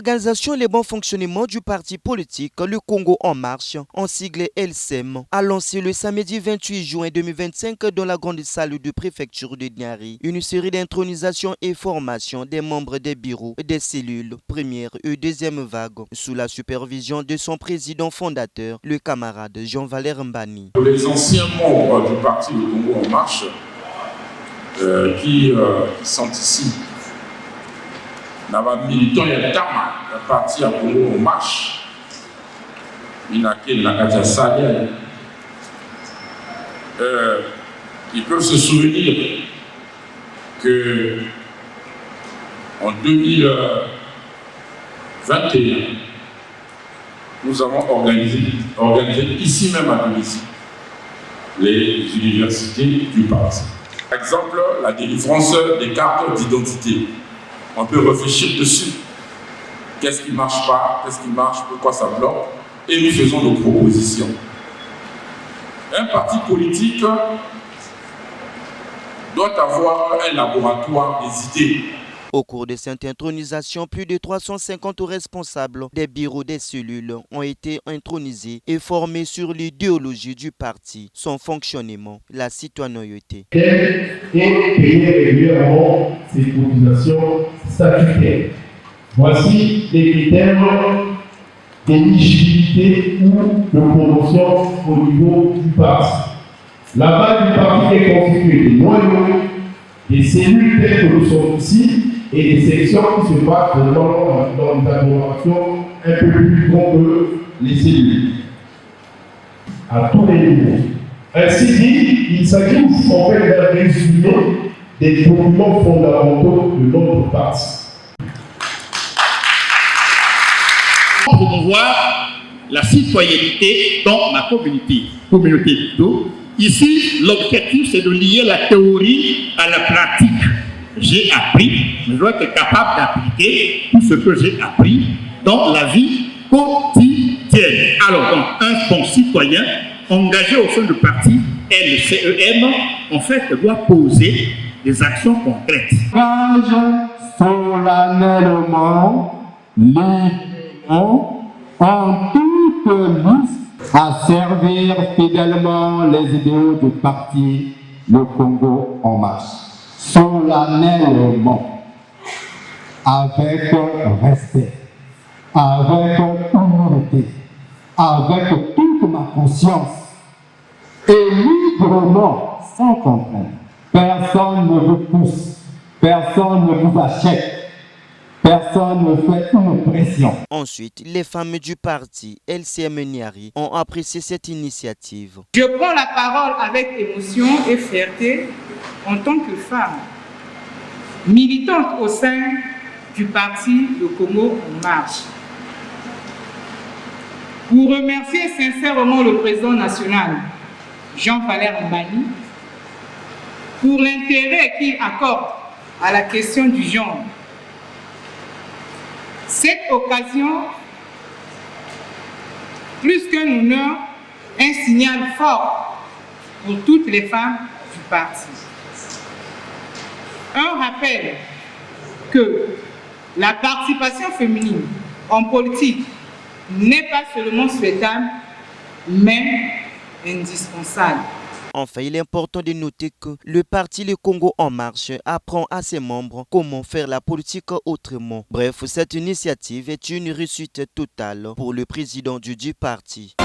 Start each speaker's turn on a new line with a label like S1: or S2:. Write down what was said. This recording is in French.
S1: L'organisation et le bon fonctionnement du parti politique Le Congo en marche, en sigle LCM, a lancé le samedi 28 juin 2025 dans la grande salle de préfecture de Niari une série d'intronisations et formations des membres des bureaux des cellules première et deuxième vague sous la supervision de son président fondateur, le camarade Jean-Valère Mbani.
S2: Pour les anciens membres du parti Le Congo en marche qui sont ici, Nava militant Yatama, le parti à Congo en marche, ils peuvent se souvenir que en 2021, nous avons organisé ici même à Tunisie les universités du parti. Par exemple, la délivrance des cartes d'identité. On peut réfléchir dessus. Qu'est-ce qui ne marche pas, qu'est-ce qui marche, pourquoi ça bloque, et nous faisons nos propositions. Un parti politique doit avoir un laboratoire des idées.
S1: Au cours de cette intronisation, plus de 350 responsables des bureaux des cellules ont été intronisés et formés sur l'idéologie du parti, son fonctionnement, la citoyenneté.
S3: Et payer régulièrement ces cotisations statutaires. Voici les critères d'éligibilité ou de promotion au niveau du parti. La base du parti est constituée des noyaux, des cellules telles que nous sommes ici, et des sections qui se battent dans une agglomération un peu plus grande que les cellules, à tous les niveaux. Ainsi dit, il s'agit en fait d'un résumé des documents fondamentaux de notre parti.
S4: Promouvoir la citoyenneté dans ma communauté. Ici, l'objectif, c'est de lier la théorie à la pratique. J'ai appris, je dois être capable d'appliquer tout ce que j'ai appris dans la vie quotidienne. Alors, donc, un bon citoyen engagé au sein du parti LCEM, en fait, doit poser des actions concrètes.
S5: Engage solennellement librement en toute liste à servir fidèlement les idéaux du parti Le Congo en marche. Solennellement, avec respect, avec humilité, avec toute ma conscience et librement, sans contrainte. Personne ne vous pousse, personne ne vous achète, personne ne fait une pression.
S1: Ensuite, les femmes du parti LCM Niari ont apprécié cette initiative.
S6: Je prends la parole avec émotion et fierté en tant que femme, militante au sein du parti Le Congo en marche, pour remercier sincèrement le président national, Jean-Valère Mbani, pour l'intérêt qu'il accorde à la question du genre. Cette occasion, plus qu'un honneur, un signal fort pour toutes les femmes du parti. Un rappel que la participation féminine en politique n'est pas seulement souhaitable, mais indispensable.
S1: Enfin, il est important de noter que le parti Le Congo en marche apprend à ses membres comment faire la politique autrement. Bref, cette initiative est une réussite totale pour le président du parti.